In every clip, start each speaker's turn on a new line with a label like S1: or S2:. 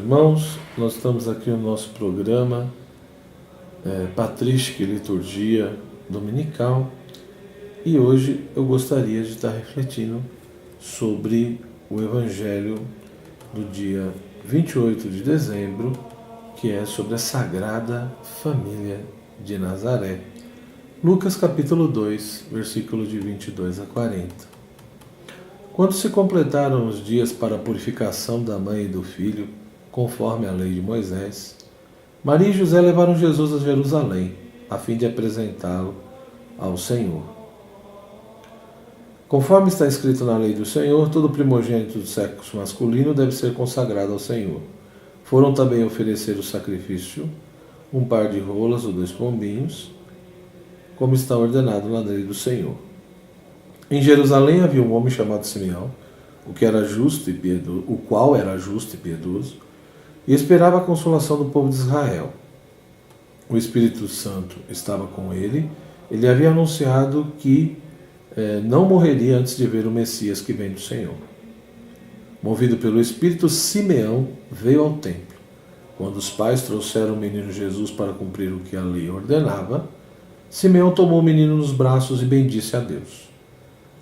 S1: irmãos, nós estamos aqui no nosso programa Patrística e Liturgia Dominical e hoje eu gostaria de estar refletindo sobre o Evangelho do dia 28 de dezembro, que é sobre a Sagrada Família de Nazaré. Lucas capítulo 2, versículo de 22 a 40. Quando se completaram os dias para a purificação da mãe e do filho, conforme a lei de Moisés, Maria e José levaram Jesus a Jerusalém, a fim de apresentá-lo ao Senhor. Conforme está escrito na lei do Senhor, todo primogênito do sexo masculino deve ser consagrado ao Senhor. Foram também oferecer o sacrifício, um par de rolas ou 2 pombinhos, como está ordenado na lei do Senhor. Em Jerusalém havia um homem chamado Simeão, o qual era justo e piedoso, e esperava a consolação do povo de Israel. O Espírito Santo estava com ele. Ele havia anunciado que não morreria antes de ver o Messias que vem do Senhor. Movido pelo Espírito, Simeão veio ao templo. Quando os pais trouxeram o menino Jesus para cumprir o que a lei ordenava, Simeão tomou o menino nos braços e bendisse a Deus.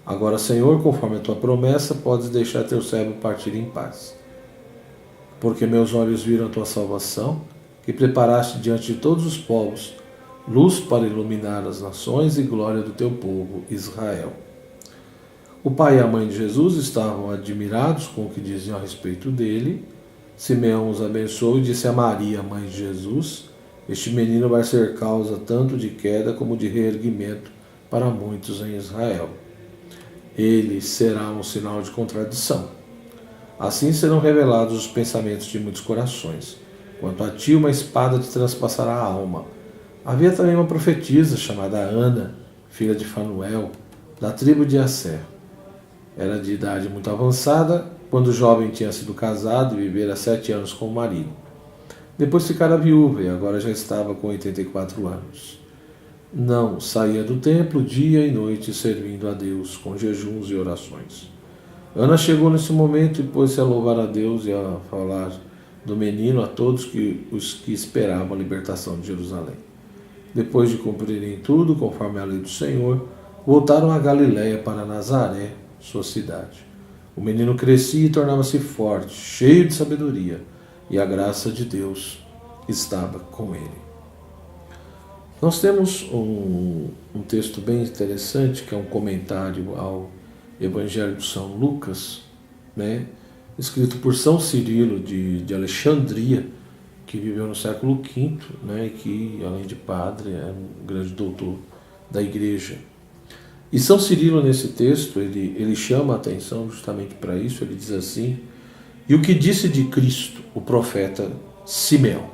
S1: Agora, Senhor, conforme a tua promessa, podes deixar teu servo partir em paz. Porque meus olhos viram a tua salvação, que preparaste diante de todos os povos, luz para iluminar as nações e glória do teu povo, Israel. O pai e a mãe de Jesus estavam admirados com o que diziam a respeito dele. Simeão os abençoou e disse a Maria, mãe de Jesus: este menino vai ser causa tanto de queda como de reerguimento para muitos em Israel. Ele será um sinal de contradição. Assim serão revelados os pensamentos de muitos corações. Quanto a ti, uma espada te transpassará a alma. Havia também uma profetisa chamada Ana, filha de Fanuel, da tribo de Asser. Era de idade muito avançada, quando o jovem tinha sido casado e vivera 7 anos com o marido. Depois ficara viúva e agora já estava com 84 anos. Não saía do templo dia e noite servindo a Deus com jejuns e orações. Ana chegou nesse momento e pôs-se a louvar a Deus e a falar do menino a todos os que esperavam a libertação de Jerusalém. Depois de cumprirem tudo, conforme a lei do Senhor, voltaram a Galiléia para Nazaré, sua cidade. O menino crescia e tornava-se forte, cheio de sabedoria, e a graça de Deus estava com ele. Nós temos um texto bem interessante, que é um comentário ao Evangelho de São Lucas, escrito por São Cirilo de Alexandria, que viveu no século V, e que, além de padre, é um grande doutor da Igreja. E São Cirilo, nesse texto, ele chama a atenção justamente para isso. Ele diz assim: e o que disse de Cristo o profeta Simeão?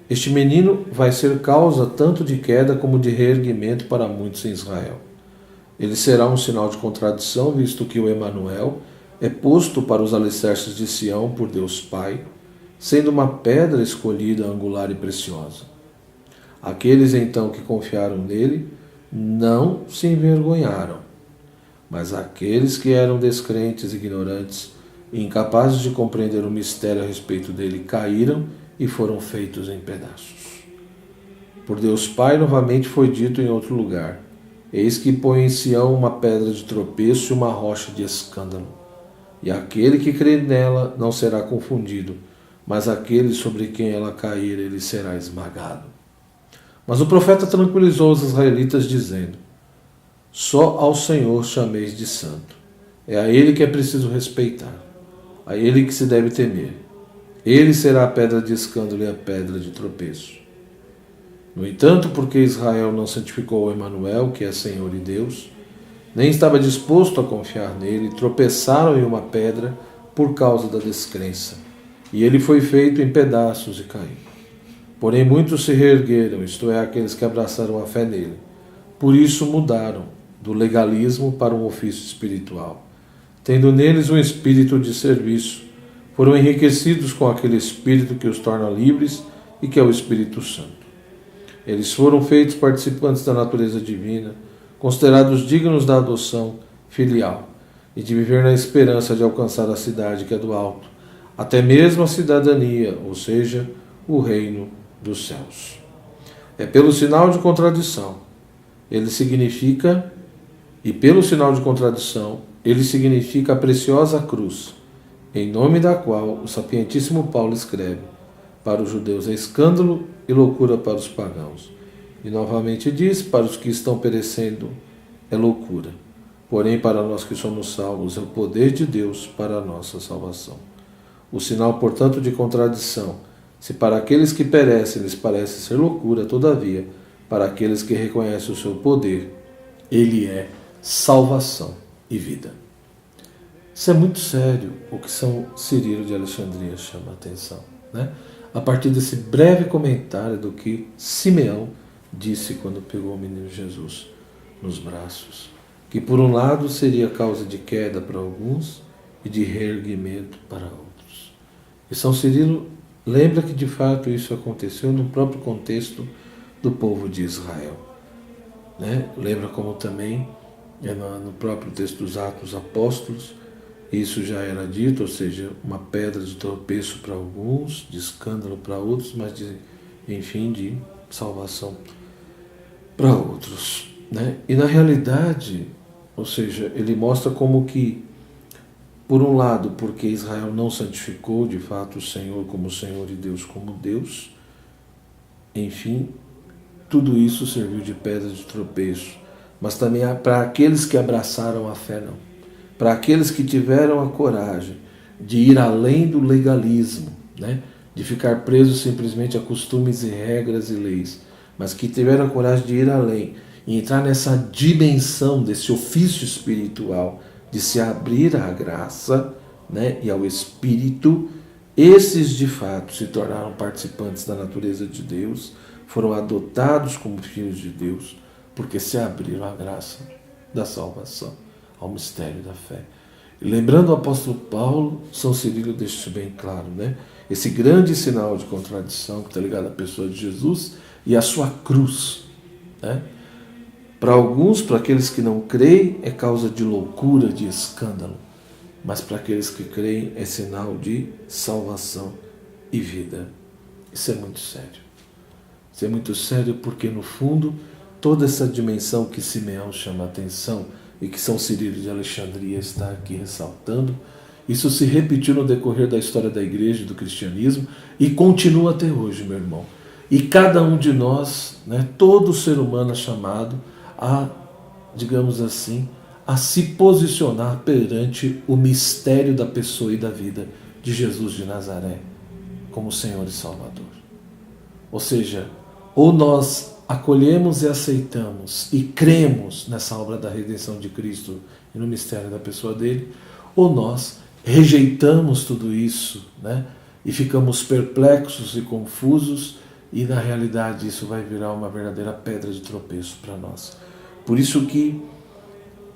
S1: Este menino vai ser causa tanto de queda como de reerguimento para muitos em Israel. Ele será um sinal de contradição, visto que o Emanuel é posto para os alicerces de Sião por Deus Pai, sendo uma pedra escolhida, angular e preciosa. Aqueles então que confiaram nele não se envergonharam, mas aqueles que eram descrentes, ignorantes e incapazes de compreender o mistério a respeito dele caíram e foram feitos em pedaços. Por Deus Pai novamente foi dito em outro lugar: eis que põe em Sião uma pedra de tropeço e uma rocha de escândalo, e aquele que crê nela não será confundido, mas aquele sobre quem ela cair, ele será esmagado. Mas o profeta tranquilizou os israelitas, dizendo: só ao Senhor chameis de santo. É a ele que é preciso respeitar, a ele que se deve temer. Ele será a pedra de escândalo e a pedra de tropeço. No entanto, porque Israel não santificou o Emanuel, que é Senhor e Deus, nem estava disposto a confiar nele, tropeçaram em uma pedra por causa da descrença, e ele foi feito em pedaços e caiu. Porém muitos se reergueram, isto é, aqueles que abraçaram a fé nele. Por isso mudaram do legalismo para um ofício espiritual. Tendo neles um espírito de serviço, foram enriquecidos com aquele Espírito que os torna livres e que é o Espírito Santo. Eles foram feitos participantes da natureza divina, considerados dignos da adoção filial e de viver na esperança de alcançar a cidade que é do alto, até mesmo a cidadania, ou seja, o reino dos céus. É pelo sinal de contradição. Ele significa, e pelo sinal de contradição, ele significa a preciosa cruz, em nome da qual o sapientíssimo Paulo escreve: para os judeus é escândalo e loucura para os pagãos. E novamente diz: para os que estão perecendo é loucura. Porém, para nós que somos salvos, é o poder de Deus para a nossa salvação. O sinal, portanto, de contradição: se para aqueles que perecem lhes parece ser loucura, todavia, para aqueles que reconhecem o seu poder, ele é salvação e vida. Isso é muito sério, o que São Cirilo de Alexandria chama a atenção, né? A partir desse breve comentário do que Simeão disse quando pegou o menino Jesus nos braços, que por um lado seria causa de queda para alguns e de reerguimento para outros. E São Cirilo lembra que de fato isso aconteceu no próprio contexto do povo de Israel, né? Lembra como também no próprio texto dos Atos Apóstolos isso já era dito, ou seja, uma pedra de tropeço para alguns, de escândalo para outros, mas enfim, de salvação para outros, né? E na realidade, ou seja, ele mostra como que, por um lado, porque Israel não santificou de fato o Senhor como Senhor e Deus como Deus, enfim, tudo isso serviu de pedra de tropeço, mas também para aqueles que abraçaram a fé, não. Para aqueles que tiveram a coragem de ir além do legalismo, né? De ficar presos simplesmente a costumes e regras e leis, mas que tiveram a coragem de ir além e entrar nessa dimensão desse ofício espiritual, de se abrir à graça, né? E ao Espírito, esses de fato se tornaram participantes da natureza de Deus, foram adotados como filhos de Deus, porque se abriram à graça da salvação, ao mistério da fé. E lembrando o apóstolo Paulo, São Cirilo deixa isso bem claro, né? Esse grande sinal de contradição que está ligado à pessoa de Jesus e à sua cruz, né? Para alguns, para aqueles que não creem, é causa de loucura, de escândalo, mas para aqueles que creem é sinal de salvação e vida. Isso é muito sério. Isso é muito sério porque, no fundo, toda essa dimensão que Simeão chama a atenção e que São Cirilo de Alexandria está aqui ressaltando, isso se repetiu no decorrer da história da Igreja e do cristianismo e continua até hoje, meu irmão. E cada um de nós, né, todo ser humano é chamado a, digamos assim, a se posicionar perante o mistério da pessoa e da vida de Jesus de Nazaré como Senhor e Salvador. Ou seja, ou nós acolhemos e aceitamos e cremos nessa obra da redenção de Cristo e no mistério da pessoa dele, ou nós rejeitamos tudo isso, né? E ficamos perplexos e confusos, e na realidade isso vai virar uma verdadeira pedra de tropeço para nós. Por isso que,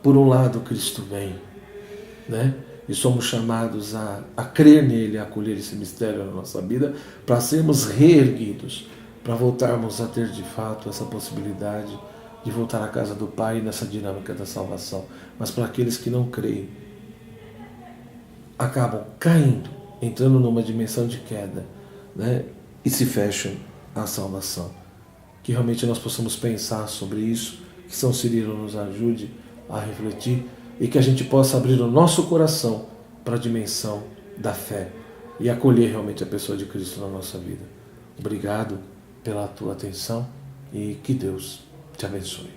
S1: por um lado, Cristo vem, né? E somos chamados a crer nele, a acolher esse mistério na nossa vida, para sermos reerguidos, para voltarmos a ter de fato essa possibilidade de voltar à casa do Pai nessa dinâmica da salvação. Mas para aqueles que não creem, acabam caindo, entrando numa dimensão de queda, né? E se fecham à salvação. Que realmente nós possamos pensar sobre isso, que São Cirilo nos ajude a refletir e que a gente possa abrir o nosso coração para a dimensão da fé e acolher realmente a pessoa de Cristo na nossa vida. Obrigado pela tua atenção e que Deus te abençoe.